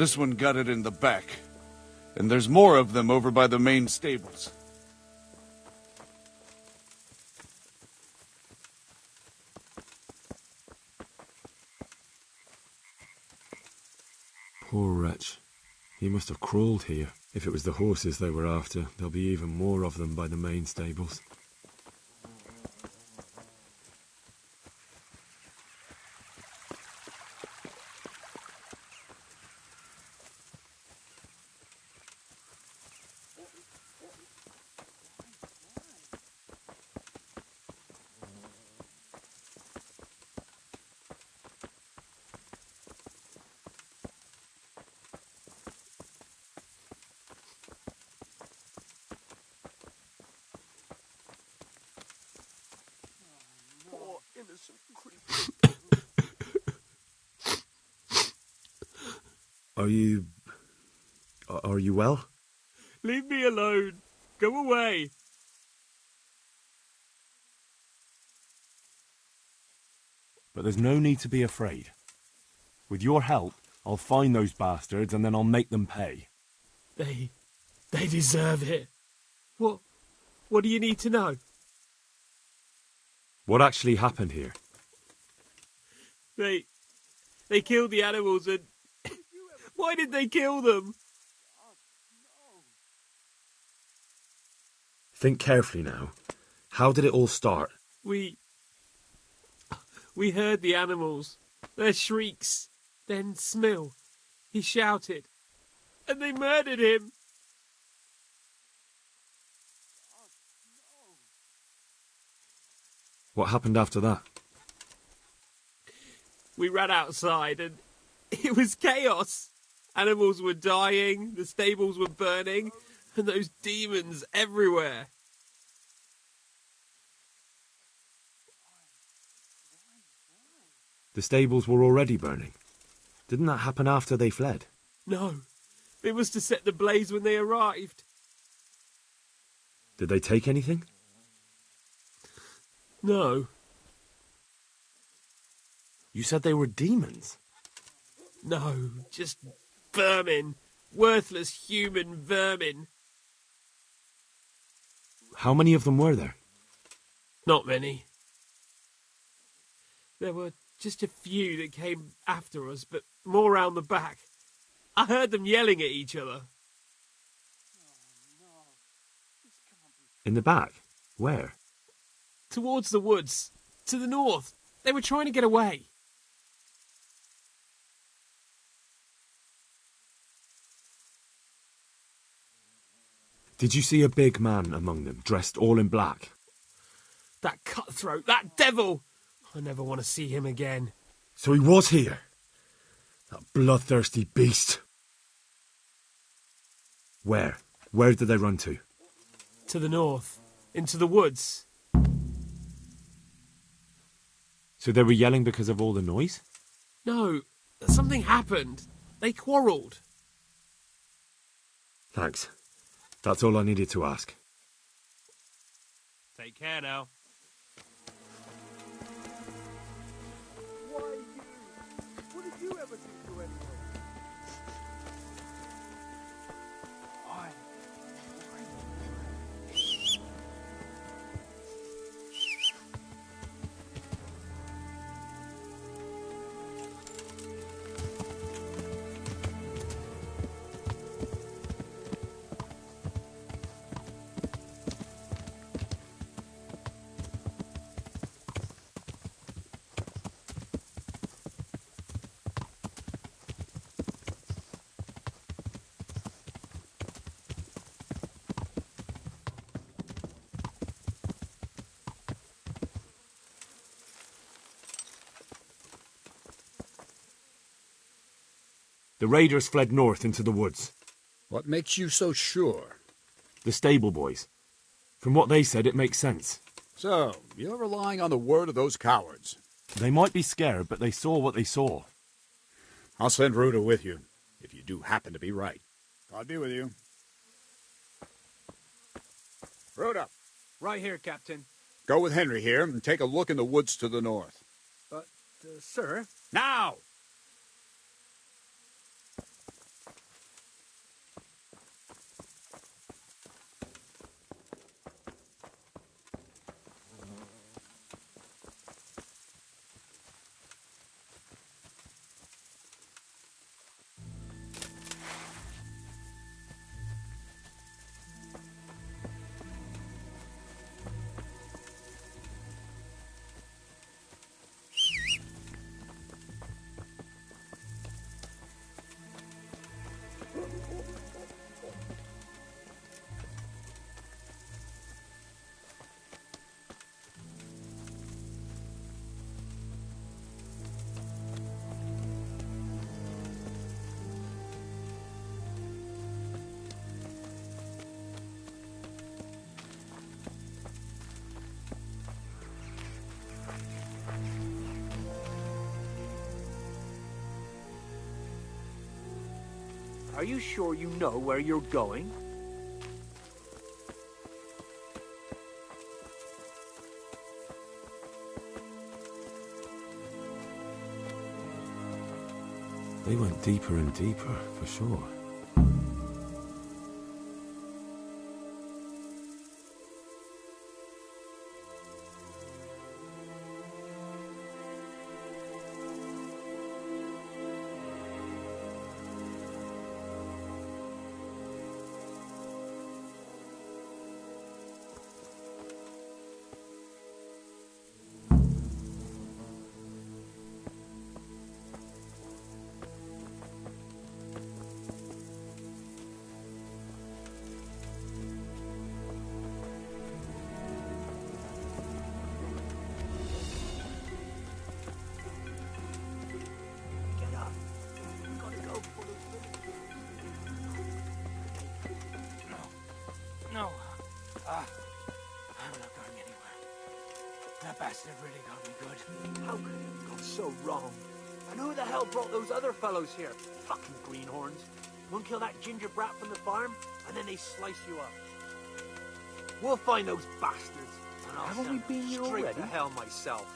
This one got it in the back. And there's more of them over by the main stables. Poor wretch. He must have crawled here. If it was the horses they were after, there'll be even more of them by the main stables. Are you well? Leave me alone. Go away. But there's no need to be afraid. With your help, I'll find those bastards and then I'll make them pay. They deserve it. What do you need to know? What actually happened here? They killed the animals and... Why did they kill them? Think carefully now. How did it all start? We heard the animals, their shrieks, then Smill. He shouted, and they murdered him. What happened after that? We ran outside and it was chaos. Animals were dying, the stables were burning, and those demons everywhere. The stables were already burning. Didn't that happen after they fled? No, it was to set the blaze when they arrived. Did they take anything? No. You said they were demons? No, just vermin. Worthless human vermin. How many of them were there? Not many. There were just a few that came after us, but more round the back. I heard them yelling at each other. In the back? Where? Towards the woods. To the north. They were trying to get away. Did you see a big man among them, dressed all in black? That cutthroat, that devil! I never want to see him again. So he was here? That bloodthirsty beast. Where? Where did they run to? To the north. Into the woods. So they were yelling because of all the noise? No, something happened. They quarrelled. Thanks. That's all I needed to ask. Take care now. Why you? What did you ever do to anyone? The raiders fled north into the woods. What makes you so sure? The stable boys. From what they said, it makes sense. So, you're relying on the word of those cowards. They might be scared, but they saw what they saw. I'll send Rhoda with you, if you do happen to be right. I'll be with you. Rhoda, Right here, Captain. go with Henry here and take a look in the woods to the north. But, sir... Now! Are you sure you know where you're going? They went deeper and deeper, for sure. Get up. We gotta go before those No. I'm not going anywhere. That bastard really got me good. How could it have gone so wrong? And who the hell brought those other fellows here? Fucking greenhorns. One kill that ginger brat from the farm, and then they slice you up. We'll find those bastards, and I'll Haven't send we been here straight already? to hell myself.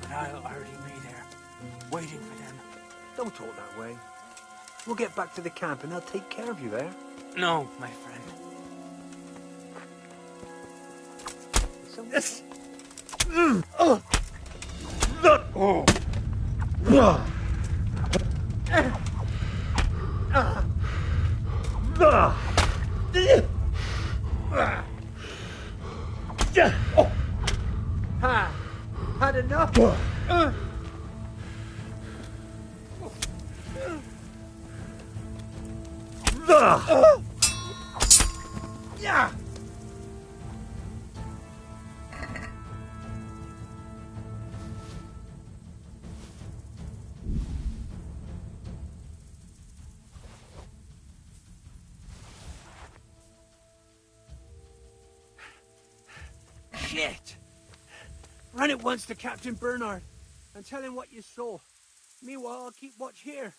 But I'll already be there, waiting for them. Don't talk that way. We'll get back to the camp, and they'll take care of you there. No, my friend. Yes. Had enough? Yeah. Shit! Run at once to Captain Bernard and tell him what you saw. Meanwhile, I'll keep watch here.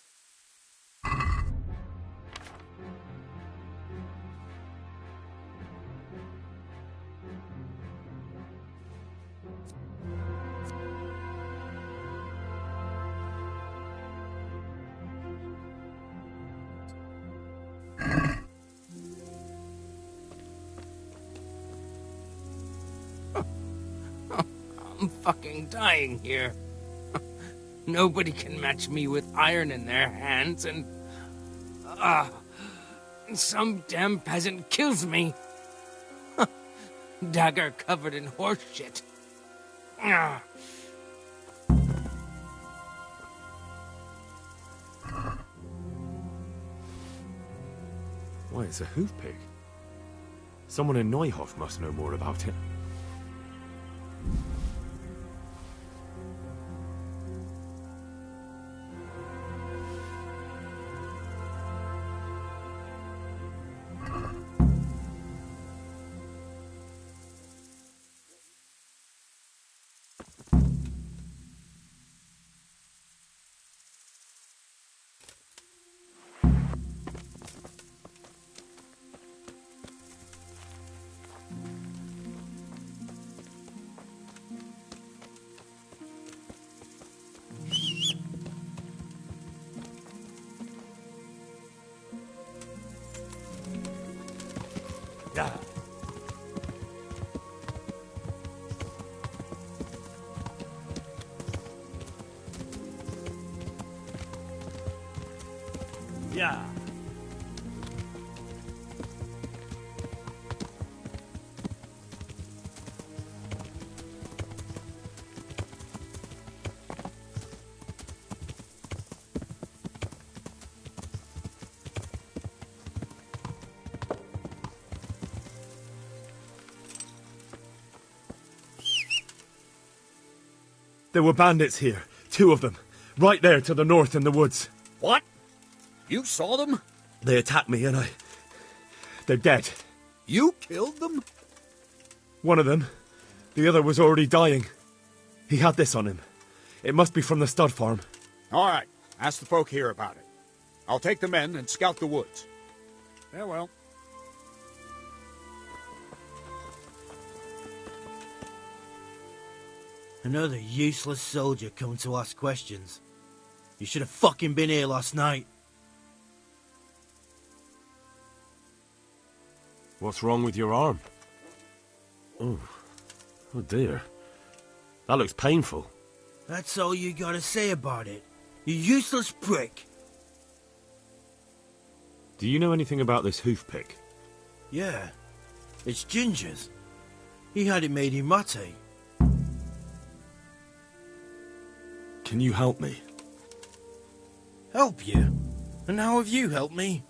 I'm fucking dying here. Nobody can match me with iron in their hands, and some damn peasant kills me. Dagger covered in horse shit. Why, it's a hoof pig. Someone in Neuhof must know more about it. Yeah. Yeah. There were bandits here. 2 of them. Right there to the north in the woods. What? You saw them? They attacked me and they're dead. You killed them? One of them. The other was already dying. He had this on him. It must be from the stud farm. All right. Ask the folk here about it. I'll take the men and scout the woods. Farewell. Another useless soldier coming to ask questions. You should have fucking been here last night. What's wrong with your arm? Oh dear. That looks painful. That's all you gotta say about it. You useless prick. Do you know anything about this hoof pick? Yeah, it's Ginger's. He had it made in mate. Can you help me? Help you? And how have you helped me?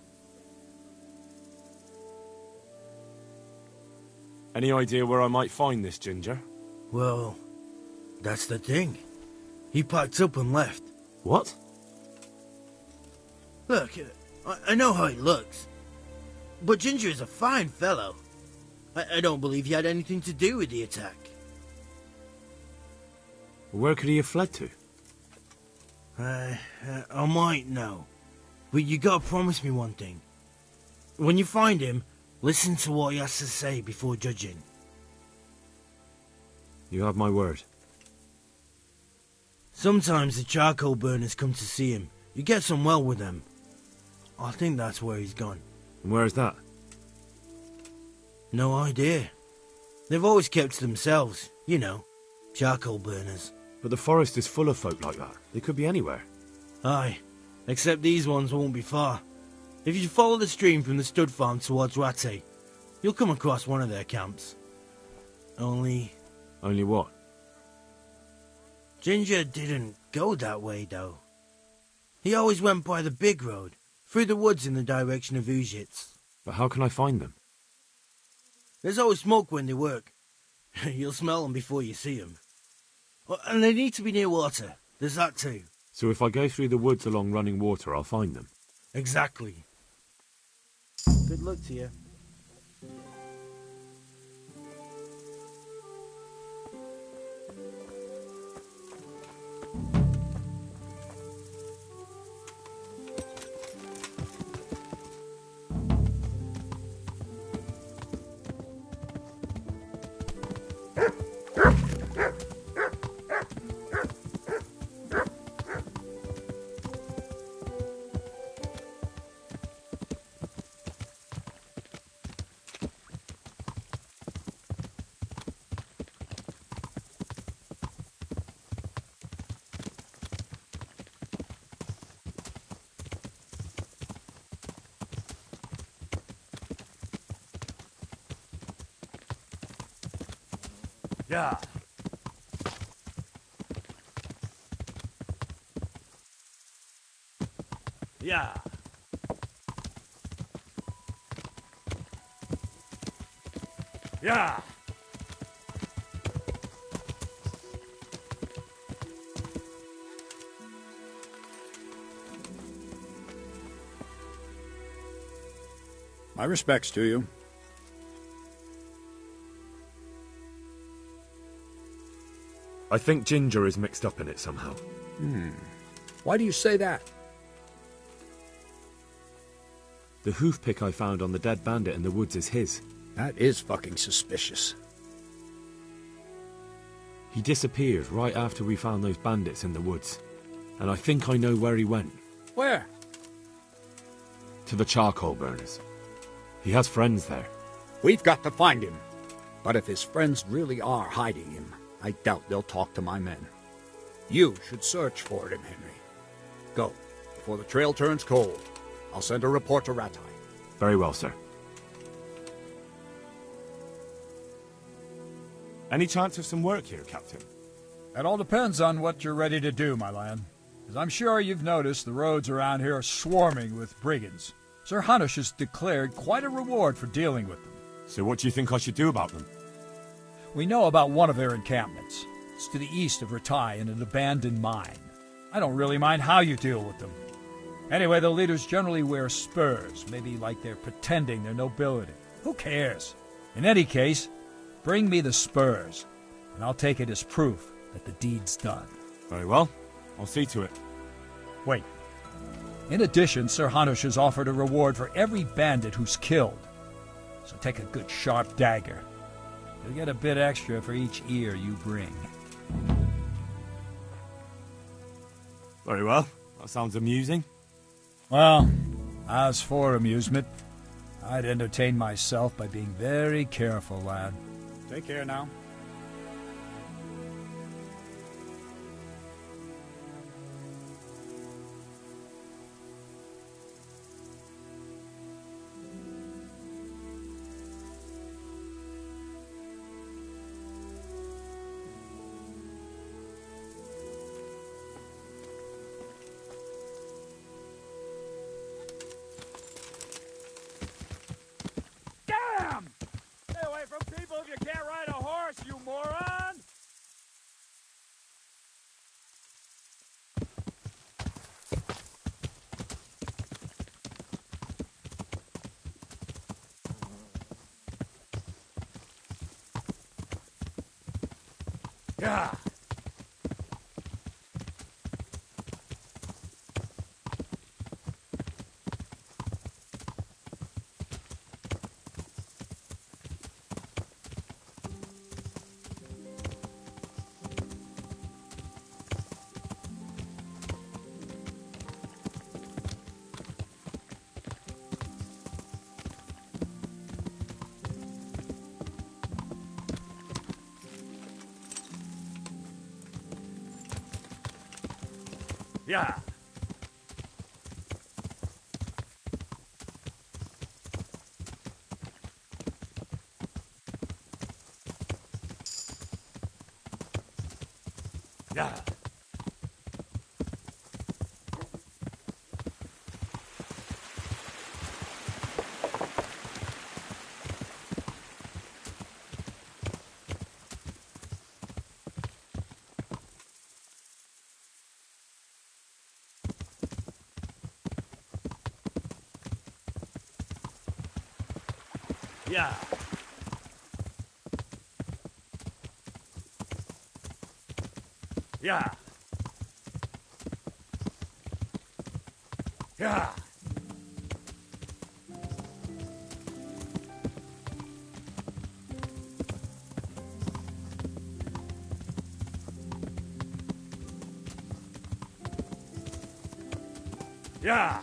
Any idea where I might find this Ginger? Well, that's the thing. He packed up and left. What? Look, I know how he looks. But Ginger is a fine fellow. I don't believe he had anything to do with the attack. Where could he have fled to? I might know. But you gotta promise me one thing. When you find him, listen to what he has to say before judging. You have my word. Sometimes the charcoal burners come to see him. You get on well with them. I think that's where he's gone. And where is that? No idea. They've always kept to themselves, you know, charcoal burners. But the forest is full of folk like that. They could be anywhere. Aye, except these ones won't be far. If you follow the stream from the stud farm towards Rattay, you'll come across one of their camps. Only what? Ginger didn't go that way, though. He always went by the big road, through the woods in the direction of Ujits. But how can I find them? There's always smoke when they work. You'll smell them before you see them. And they need to be near water. There's that too. So if I go through the woods along running water, I'll find them? Exactly. Good luck to you. Yeah. Yeah. Yeah. My respects to you. I think Ginger is mixed up in it somehow. Why do you say that? The hoof pick I found on the dead bandit in the woods is his. That is fucking suspicious. He disappeared right after we found those bandits in the woods. And I think I know where he went. Where? To the charcoal burners. He has friends there. We've got to find him. But if his friends really are hiding him, I doubt they'll talk to my men. You should search for him, Henry. Go, before the trail turns cold. I'll send a report to Rattay. Very well, sir. Any chance of some work here, Captain? That all depends on what you're ready to do, my lad. As I'm sure you've noticed, the roads around here are swarming with brigands. Sir Hanush has declared quite a reward for dealing with them. So what do you think I should do about them? We know about one of their encampments. It's to the east of Rattay in an abandoned mine. I don't really mind how you deal with them. Anyway, the leaders generally wear spurs, maybe like they're pretending they're nobility. Who cares? In any case, bring me the spurs, and I'll take it as proof that the deed's done. Very well. I'll see to it. Wait. In addition, Sir Hanush has offered a reward for every bandit who's killed. So take a good sharp dagger. You'll get a bit extra for each ear you bring. Very well. That sounds amusing. Well, as for amusement, I'd entertain myself by being very careful, lad. Take care now. Damn! Stay away from people if you can't ride a horse, you moron! Yeah. Yeah. Yeah. Yeah. Yeah. Yeah. Yeah.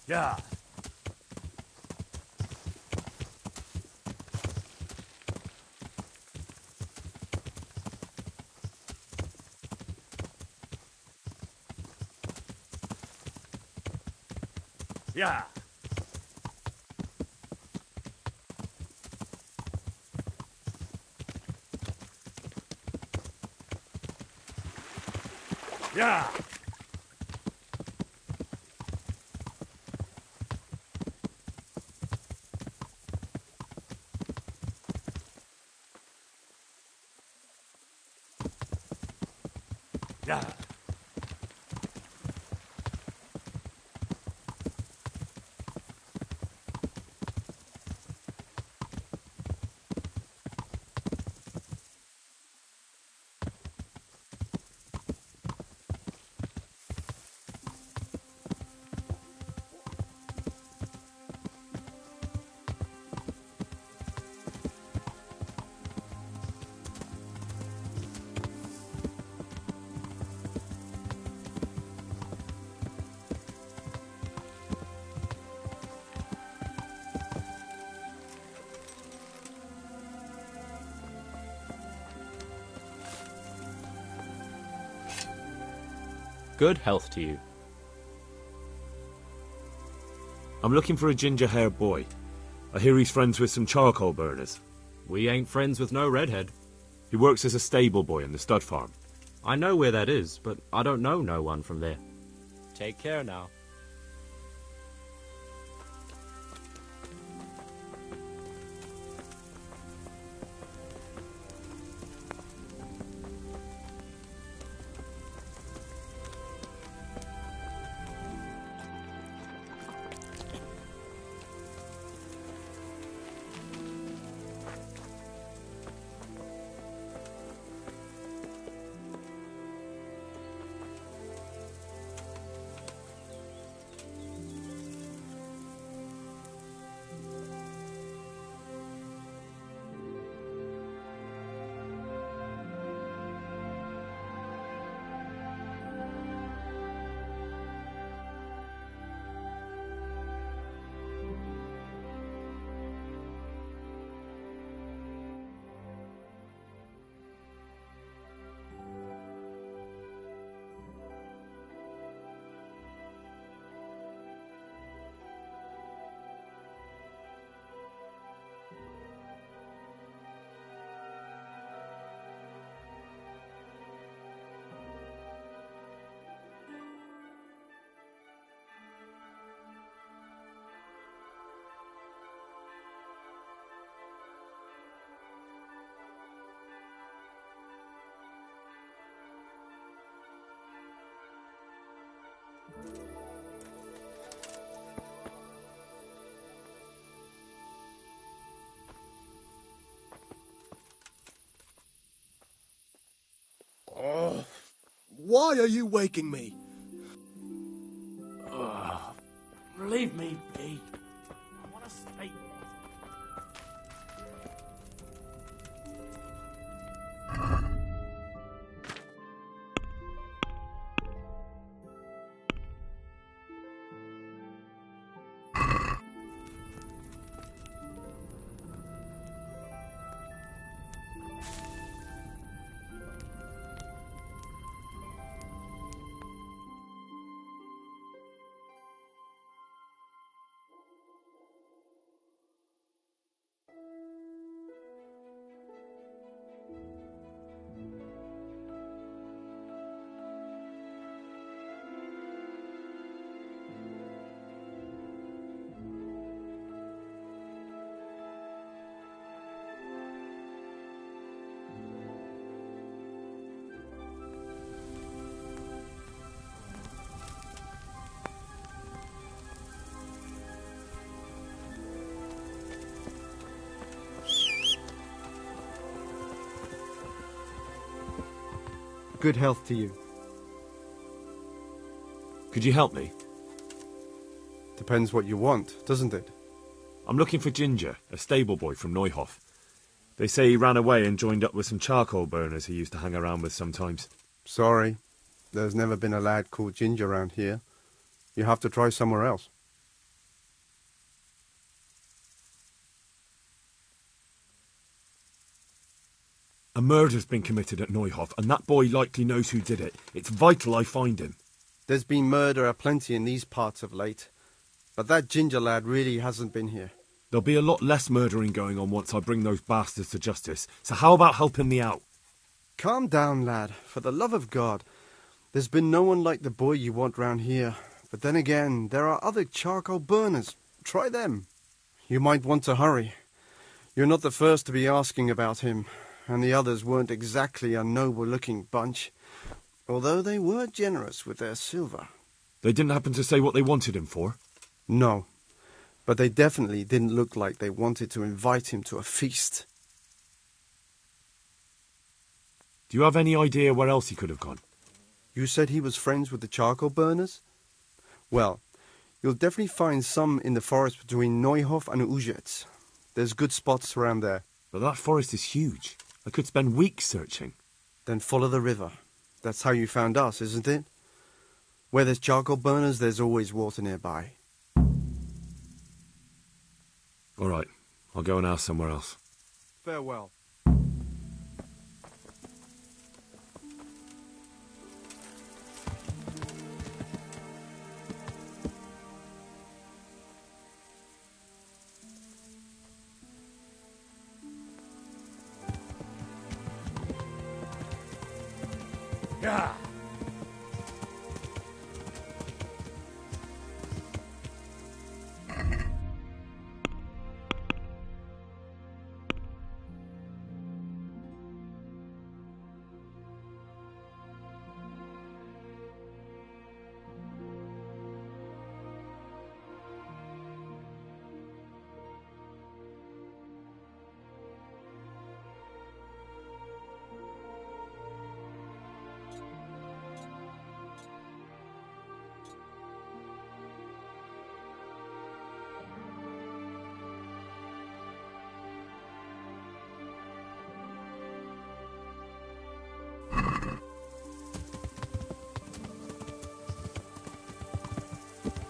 Yeah. Yeah. Yeah. Yeah. Good health to you. I'm looking for a ginger-haired boy. I hear he's friends with some charcoal burners. We ain't friends with no redhead. He works as a stable boy in the stud farm. I know where that is, but I don't know no one from there. Take care now. Why are you waking me? Leave me be. I want to sleep. Good health to you. Could you help me? Depends what you want, doesn't it? I'm looking for Ginger, a stable boy from Neuhof. They say he ran away and joined up with some charcoal burners he used to hang around with sometimes. Sorry, there's never been a lad called Ginger around here. You have to try somewhere else. A murder's been committed at Neuhof, and that boy likely knows who did it. It's vital I find him. There's been murder aplenty in these parts of late, but that Ginger lad really hasn't been here. There'll be a lot less murdering going on once I bring those bastards to justice, so how about helping me out? Calm down, lad, for the love of God. There's been no one like the boy you want round here, but then again, there are other charcoal burners. Try them. You might want to hurry. You're not the first to be asking about him, and the others weren't exactly a noble-looking bunch, although they were generous with their silver. They didn't happen to say what they wanted him for? No, but they definitely didn't look like they wanted to invite him to a feast. Do you have any idea where else he could have gone? You said he was friends with the charcoal burners? Well, you'll definitely find some in the forest between Neuhof and Ujetz. There's good spots around there. But that forest is huge. I could spend weeks searching. Then follow the river. That's how you found us, isn't it? Where there's charcoal burners, there's always water nearby. All right, I'll go and ask somewhere else. Farewell. Yeah.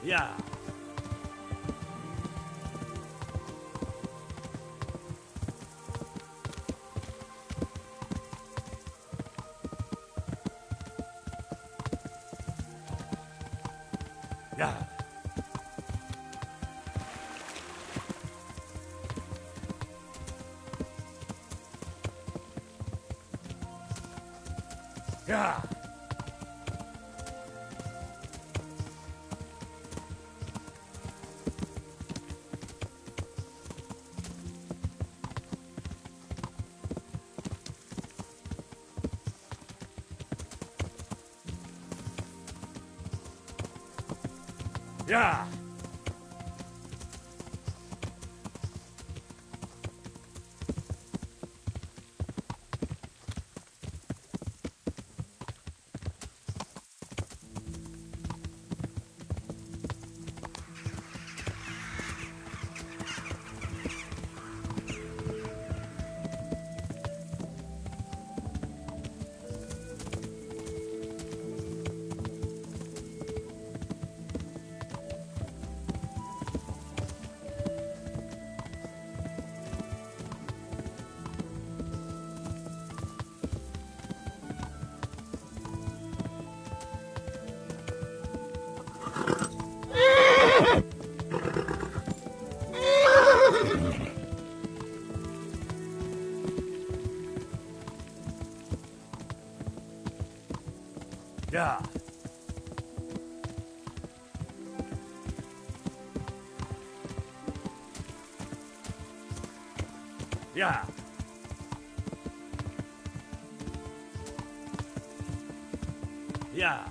Yeah. Yeah. Yeah. Yeah. Yeah. Yeah. Yeah.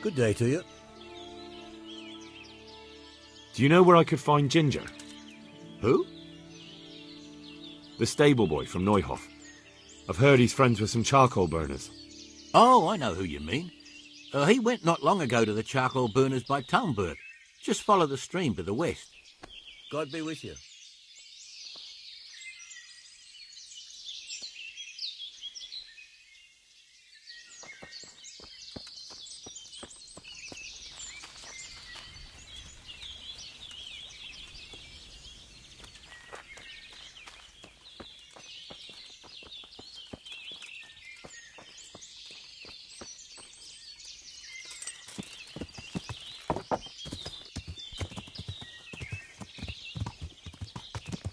Good day to you. Do you know where I could find Ginger? Who? The stable boy from Neuhof. I've heard he's friends with some charcoal burners. Oh, I know who you mean. He went not long ago to the charcoal burners by Talmberg. Just follow the stream to the west. God be with you.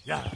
Yeah.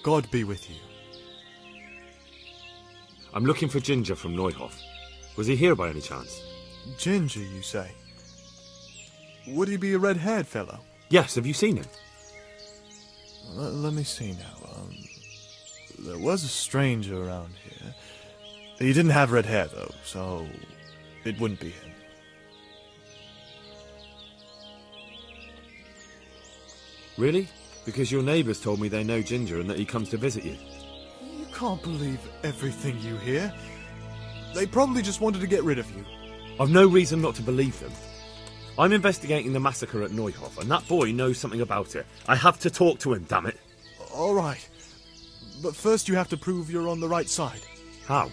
God be with you. I'm looking for Ginger from Neuhoff. Was he here by any chance? Ginger, you say? Would he be a red-haired fellow? Yes, have you seen him? Let me see now. There was a stranger around here. He didn't have red hair, though, so it wouldn't be him. Really? Because your neighbours told me they know Ginger and that he comes to visit you. You can't believe everything you hear. They probably just wanted to get rid of you. I've no reason not to believe them. I'm investigating the massacre at Neuhoff, and that boy knows something about it. I have to talk to him, damn it. All right. But first you have to prove you're on the right side. How?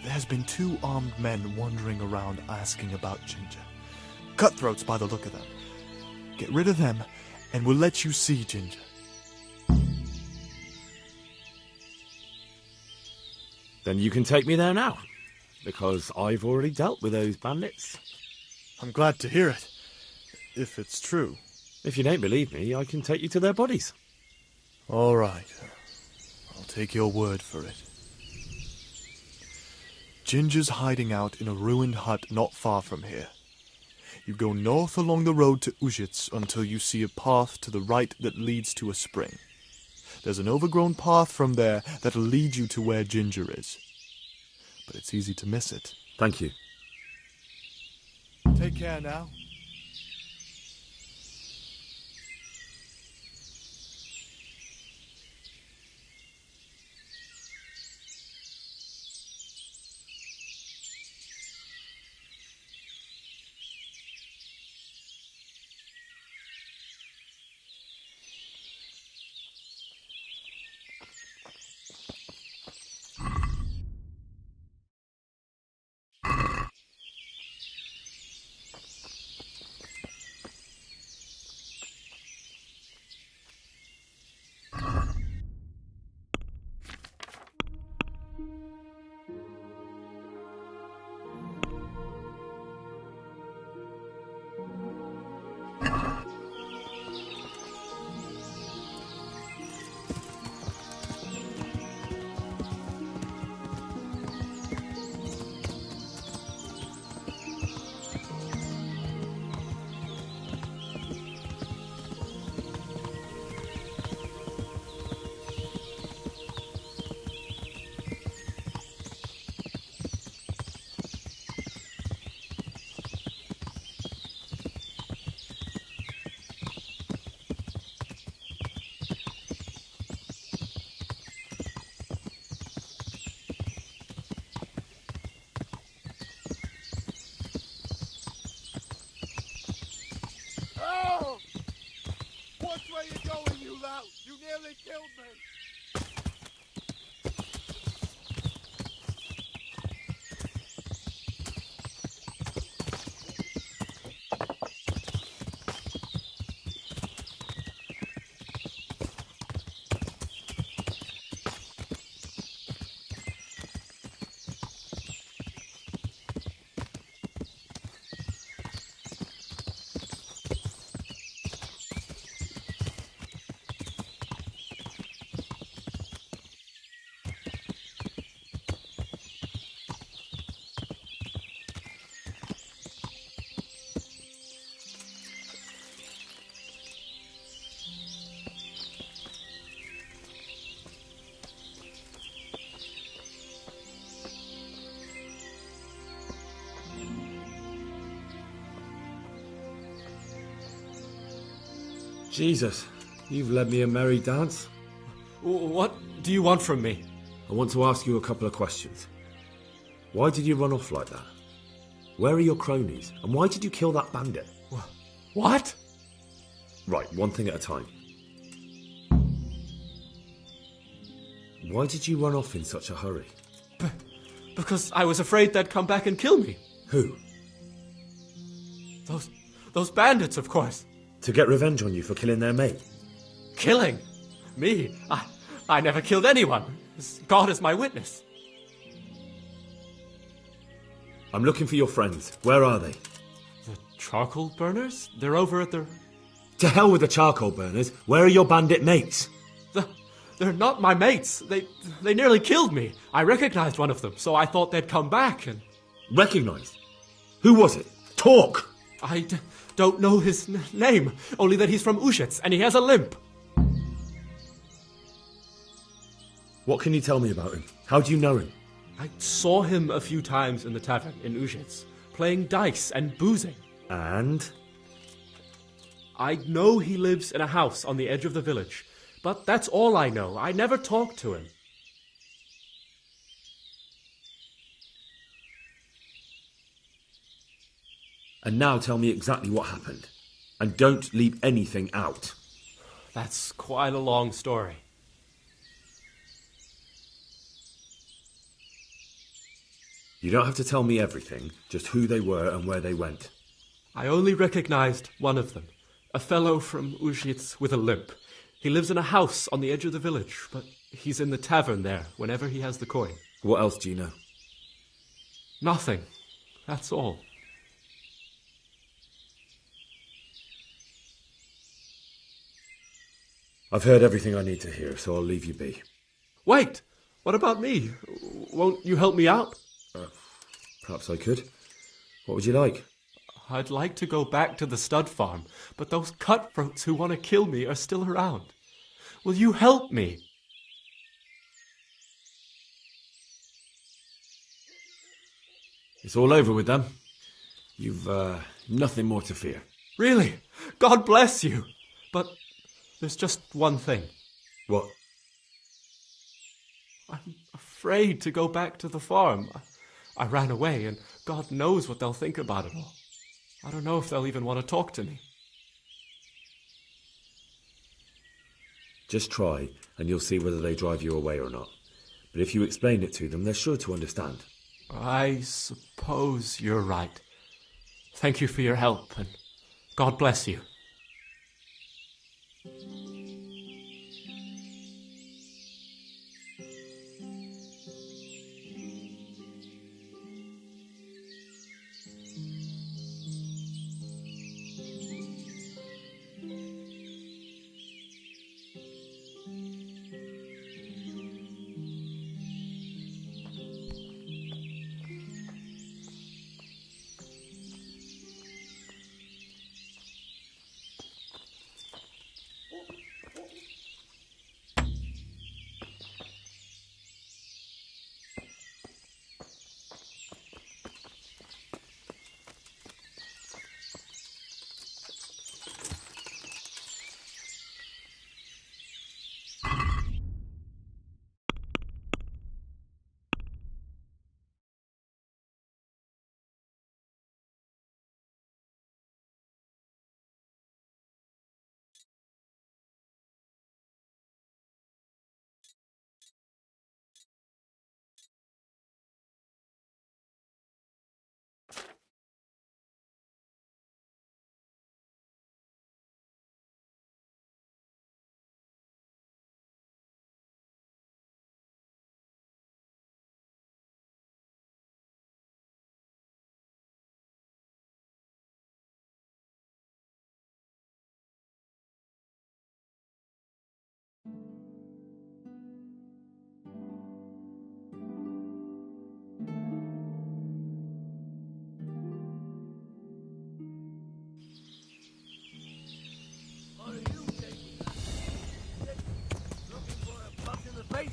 There's been 2 armed men wandering around asking about Ginger. Cutthroats by the look of them. Get rid of them, and we'll let you see Ginger. Then you can take me there now, because I've already dealt with those bandits. I'm glad to hear it, if it's true. If you don't believe me, I can take you to their bodies. All right. I'll take your word for it. Ginger's hiding out in a ruined hut not far from here. You go north along the road to Ujits until you see a path to the right that leads to a spring. There's an overgrown path from there that'll lead you to where Ginger is. But it's easy to miss it. Thank you. Take care now. Where you going, you lout? You nearly killed me. Jesus, you've led me a merry dance. What do you want from me? I want to ask you a couple of questions. Why did you run off like that? Where are your cronies? And why did you kill that bandit? What? Right, one thing at a time. Why did you run off in such a hurry? Because I was afraid they'd come back and kill me. Who? Those bandits, of course. To get revenge on you for killing their mate? Killing? Me? I never killed anyone. God is my witness. I'm looking for your friends. Where are they? The charcoal burners? They're over at the... To hell with the charcoal burners. Where are your bandit mates? They're not my mates. They nearly killed me. I recognized one of them, so I thought they'd come back and... Recognized? Who was it? Talk! I don't know his name, only that he's from Ushitz, and he has a limp. What can you tell me about him? How do you know him? I saw him a few times in the tavern in Ushitz, playing dice and boozing. And? I know he lives in a house on the edge of the village, but that's all I know. I never talked to him. And now tell me exactly what happened. And don't leave anything out. That's quite a long story. You don't have to tell me everything, just who they were and where they went. I only recognized one of them, a fellow from Ushitz with a limp. He lives in a house on the edge of the village, but he's in the tavern there whenever he has the coin. What else do you know? Nothing. That's all. I've heard everything I need to hear, so I'll leave you be. Wait! What about me? Won't you help me out? Perhaps I could. What would you like? I'd like to go back to the stud farm, but those cutthroats who want to kill me are still around. Will you help me? It's all over with them. You've nothing more to fear. Really? God bless you! But there's just one thing. What? I'm afraid to go back to the farm. I ran away, and God knows what they'll think about it all. I don't know if they'll even want to talk to me. Just try, and you'll see whether they drive you away or not. But if you explain it to them, they're sure to understand. I suppose you're right. Thank you for your help, and God bless you.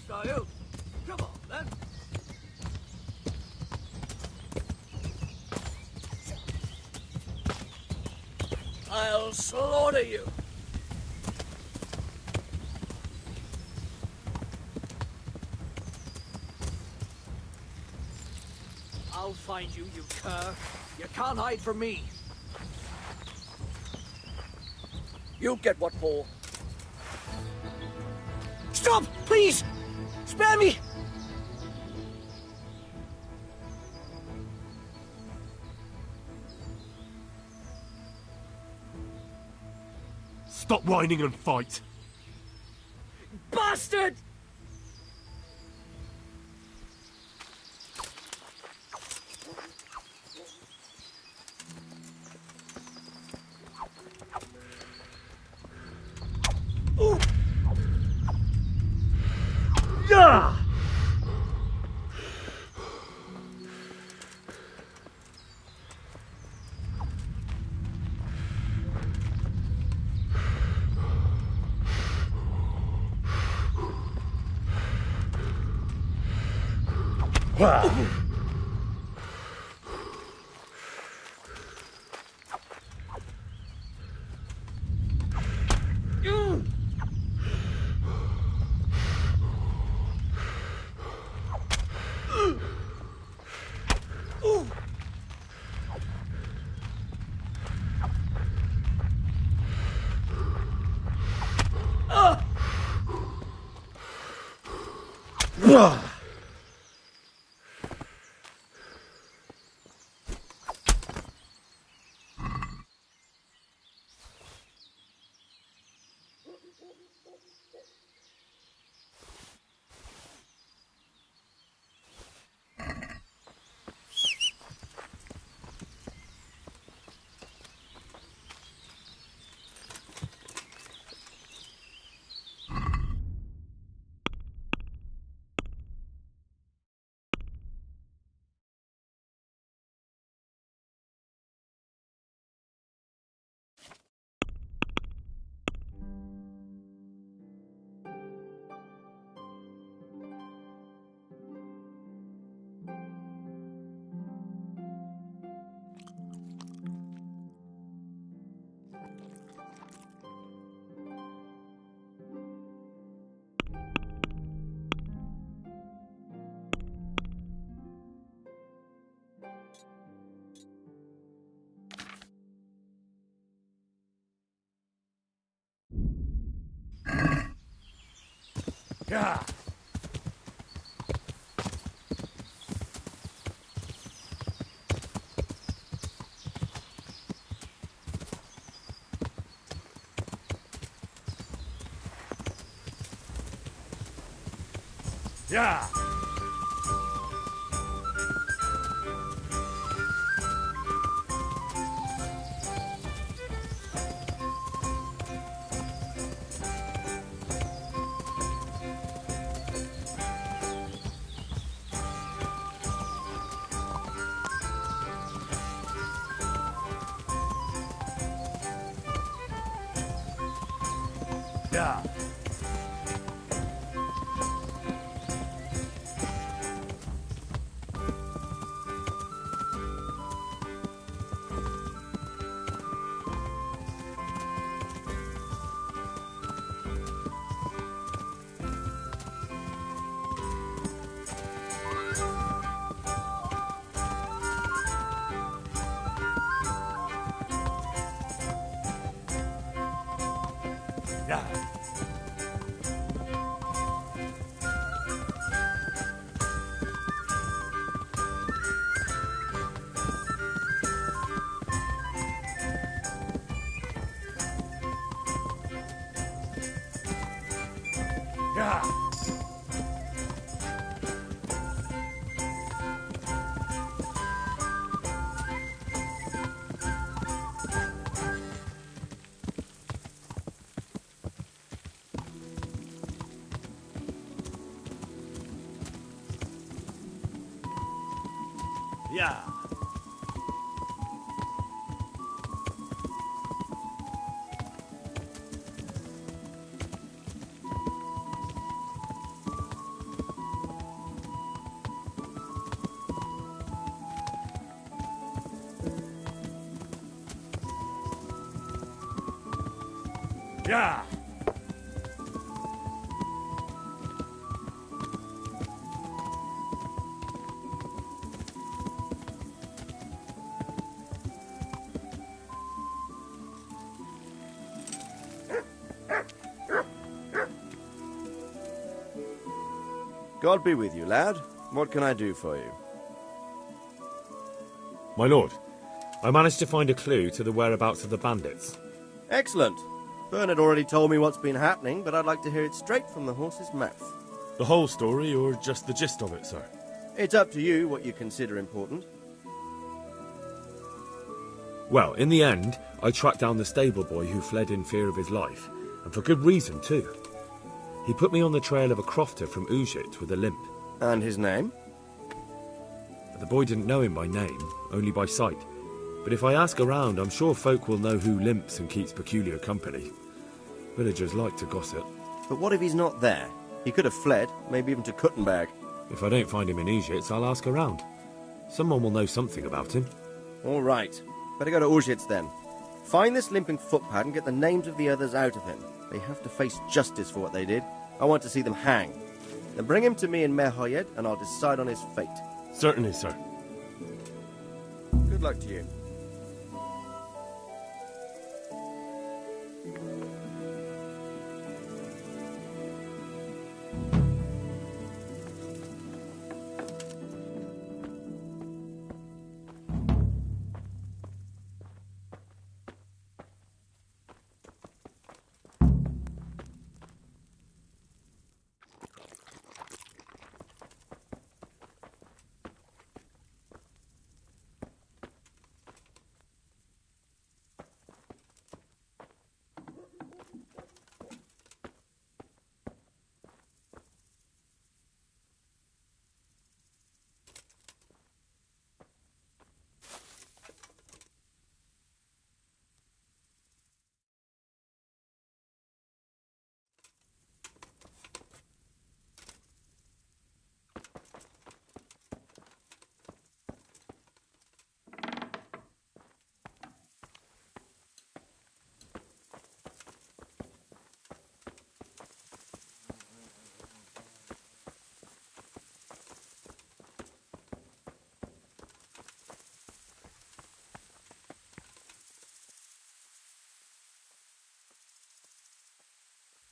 Are you? Come on, then. I'll slaughter you. I'll find you, you cur. You can't hide from me. You'll get what for. Stop, please! Spare me! Stop whining and fight! Bastard! Yeah. Yeah. Yeah. Yeah. Yeah. Yeah. Yeah. God be with you, lad. What can I do for you? My lord, I managed to find a clue to the whereabouts of the bandits. Excellent. Bernard already told me what's been happening, but I'd like to hear it straight from the horse's mouth. The whole story, or just the gist of it, sir? It's up to you what you consider important. Well, in the end, I tracked down the stable boy who fled in fear of his life, and for good reason, too. He put me on the trail of a crofter from Ujit with a limp. And his name? The boy didn't know him by name, only by sight. But if I ask around, I'm sure folk will know who limps and keeps peculiar company. Villagers like to gossip. But what if he's not there? He could have fled, maybe even to Kuttenberg. If I don't find him in Ujits, I'll ask around. Someone will know something about him. All right. Better go to Ujits then. Find this limping footpad and get the names of the others out of him. They have to face justice for what they did. I want to see them hang. Then bring him to me in Mehoyed and I'll decide on his fate. Certainly, sir. Good luck to you.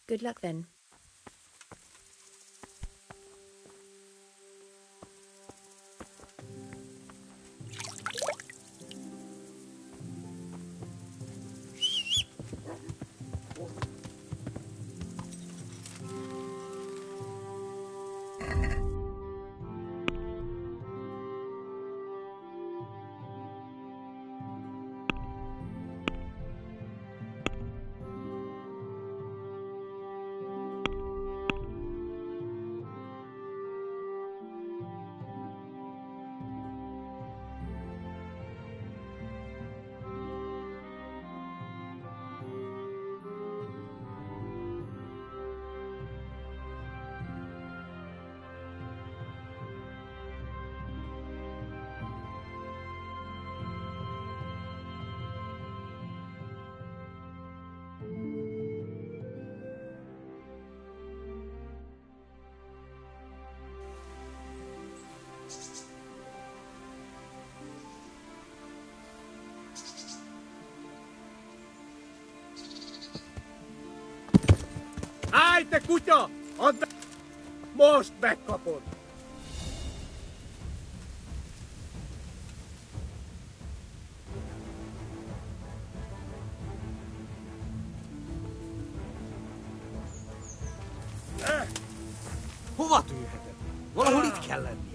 Good luck then. Äite kujo! On the most backupon! Hova tűnhetem? Valahol itt kell lennie.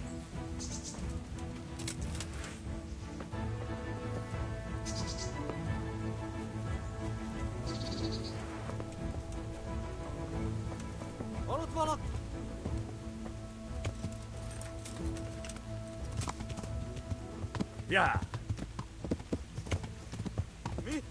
Van ott valaki? Ja. Mi?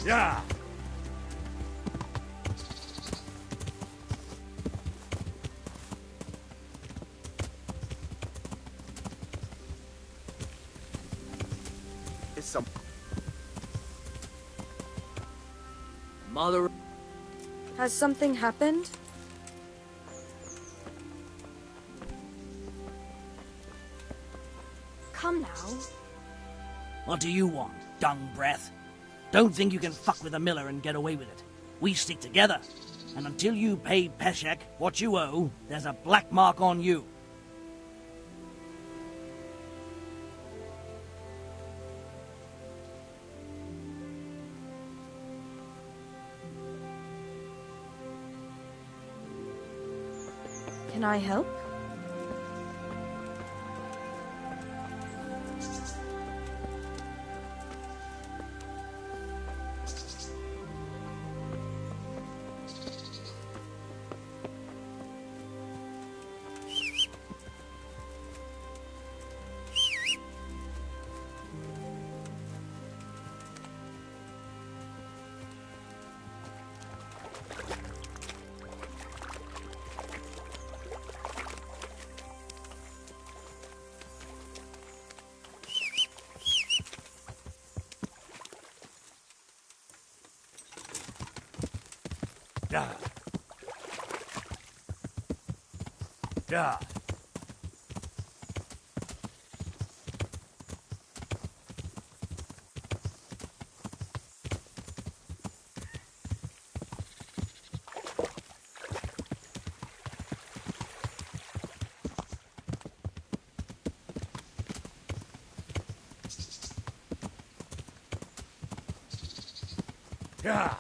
Ja. Is some Mother... Has something happened? come now. What do you want, dung breath? Don't think you can fuck with a miller and get away with it. We stick together, and until you pay Peshek what you owe, there's a black mark on you. Can I help? Yeah. Yeah. Yeah.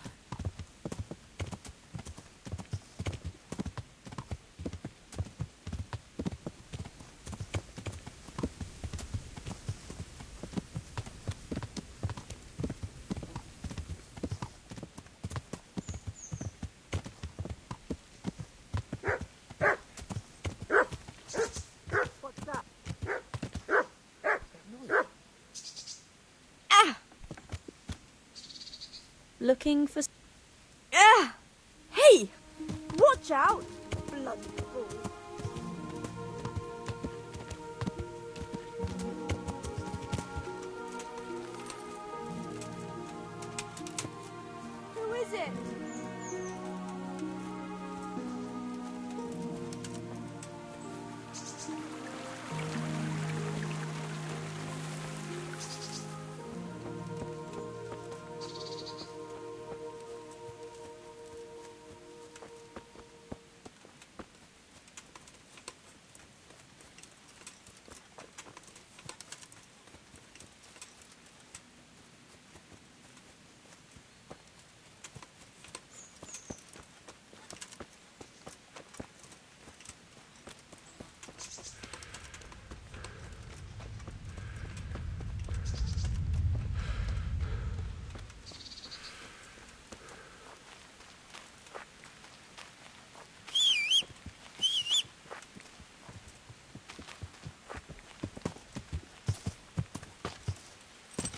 What's that? Looking for... Hey! Watch out! Bloody fool. Who is it?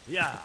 Yeah.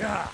Yeah.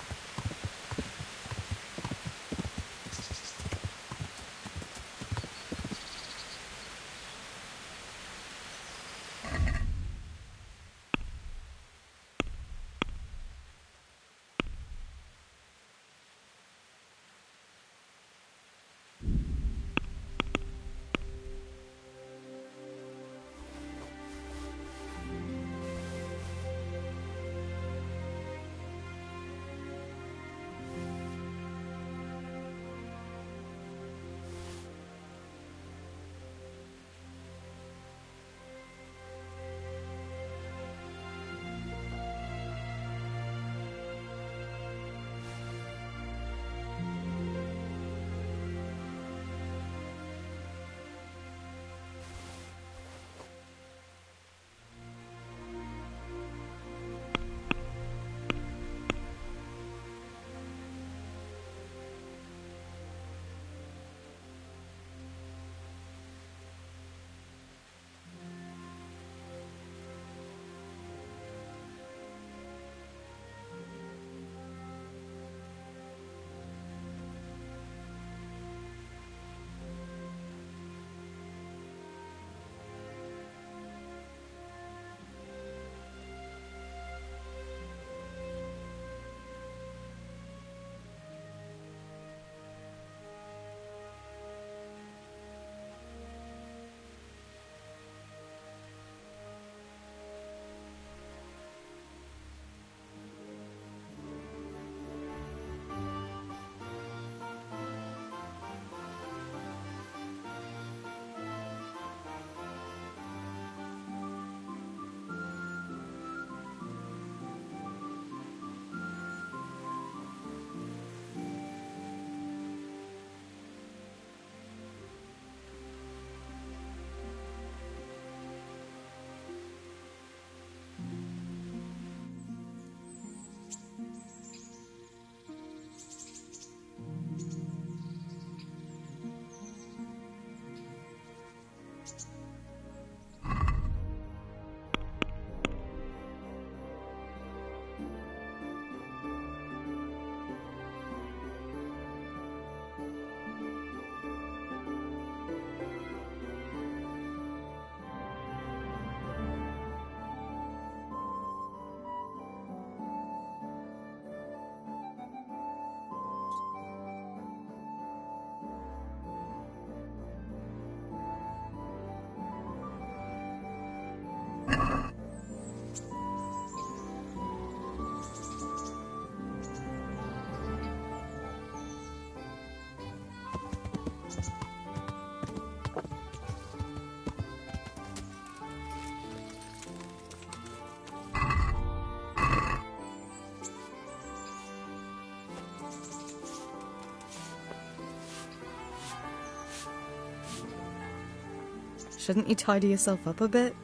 Shouldn't you tidy yourself up a bit?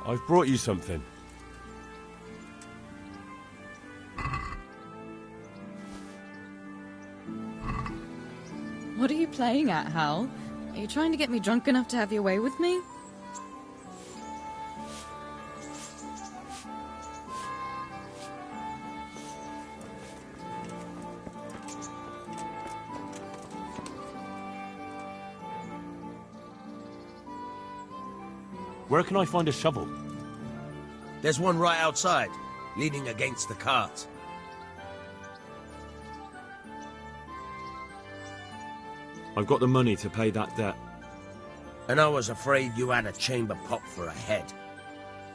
I've brought you something. What are you playing at, Hal? Are you trying to get me drunk enough to have your way with me? Where can I find a shovel? There's one right outside, leaning against the cart. I've got the money to pay that debt. And I was afraid you had a chamber pot for a head.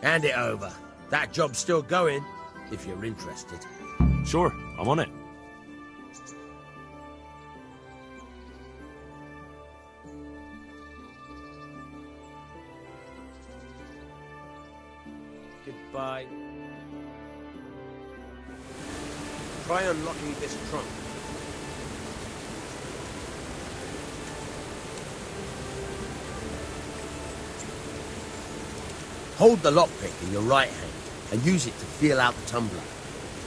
Hand it over. That job's still going, if you're interested. Sure, I'm on it. Goodbye. Try unlocking this trunk. Hold the lockpick in your right hand and use it to feel out the tumbler.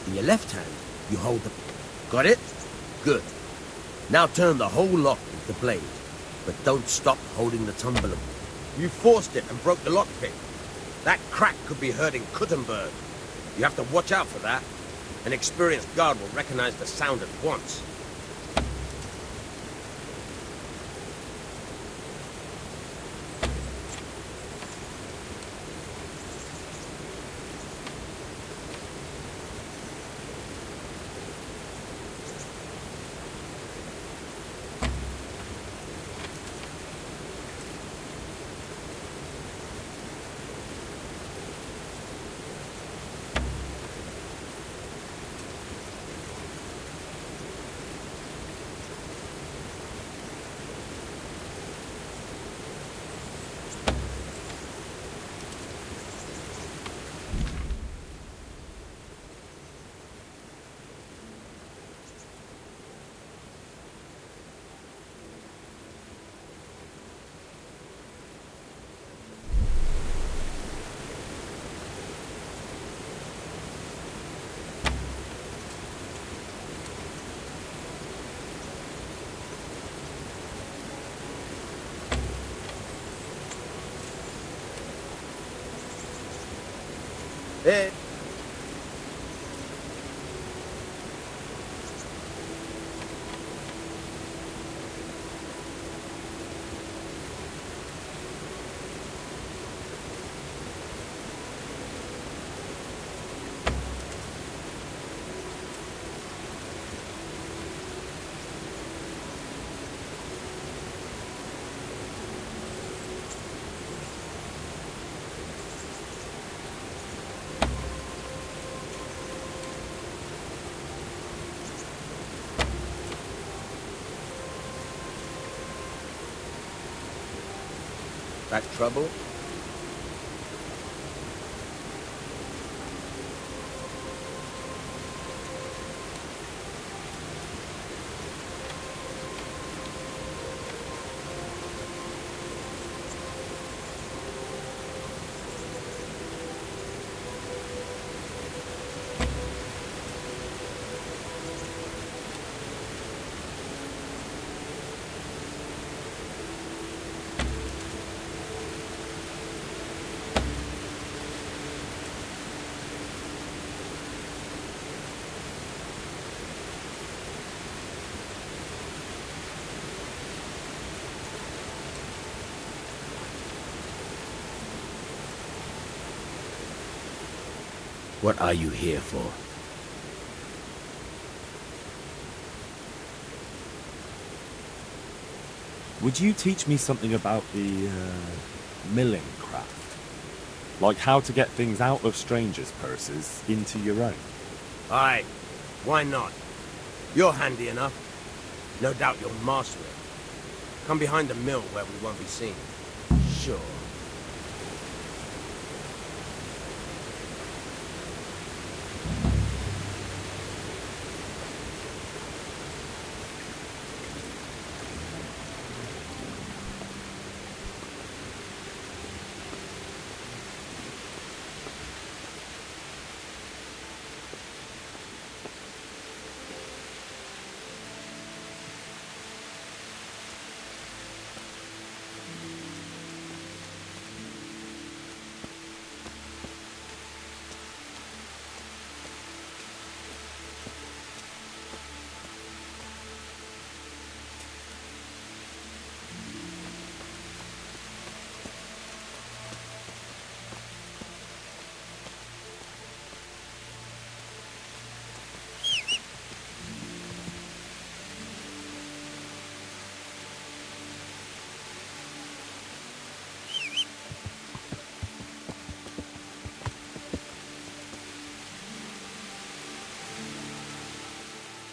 In your left hand, you hold the... Got it? Good. Now turn the whole lock with the blade, but don't stop holding the tumbler. You forced it and broke the lockpick. That crack could be heard in Kuttenberg. You have to watch out for that. An experienced guard will recognize the sound at once. Hey. That trouble? What are you here for? Would you teach me something about the, milling craft? Like how to get things out of strangers' purses into your own? Aye, why not? You're handy enough. No doubt you'll master it. Come behind the mill where we won't be seen. Sure.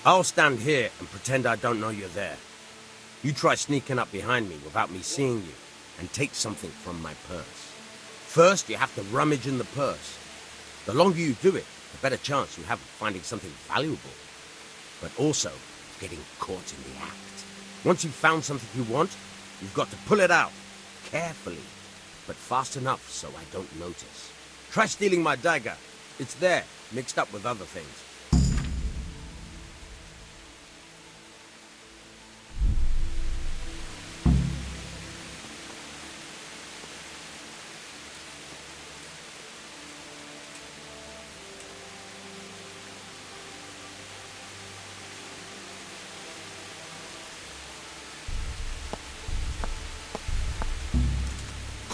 I'll stand here and pretend I don't know you're there. You try sneaking up behind me without me seeing you, and take something from my purse. First, you have to rummage in the purse. The longer you do it, the better chance you have of finding something valuable. But also, getting caught in the act. Once you've found something you want, you've got to pull it out, carefully, but fast enough so I don't notice. Try stealing my dagger. It's there, mixed up with other things.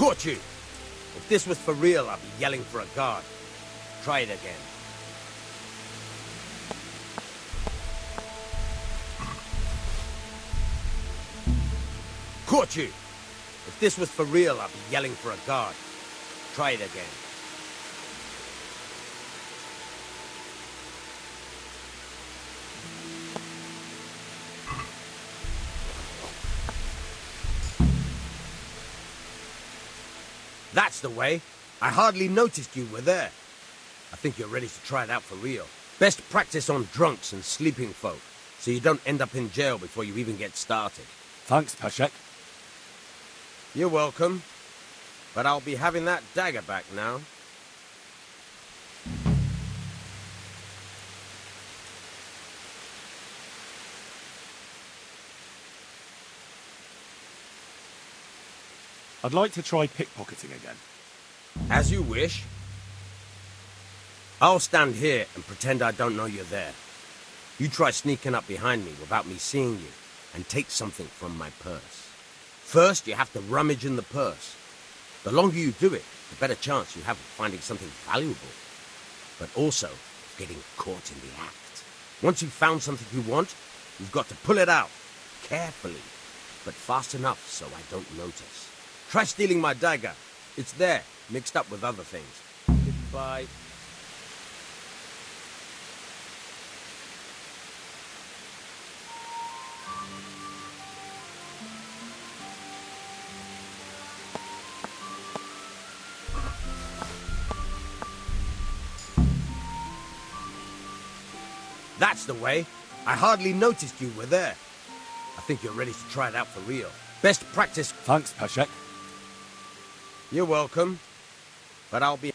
Caught you! If this was for real, I'd be yelling for a guard. Try it again. Caught you! If this was for real, I'd be yelling for a guard. Try it again. That's the way. I hardly noticed you were there. I think you're ready to try it out for real. Best practice on drunks and sleeping folk, so you don't end up in jail before you even get started. Thanks, Peshek. You're welcome. But I'll be having that dagger back now. I'd like to try pickpocketing again. As you wish. I'll stand here and pretend I don't know you're there. You try sneaking up behind me without me seeing you, and take something from my purse. First, you have to rummage in the purse. The longer you do it, the better chance you have of finding something valuable. But also, getting caught in the act. Once you've found something you want, you've got to pull it out. Carefully, but fast enough so I don't notice. Try stealing my dagger. It's there, mixed up with other things. Goodbye. That's the way. I hardly noticed you were there. I think you're ready to try it out for real. Best practice. Thanks, Peshek. You're welcome. But I'll be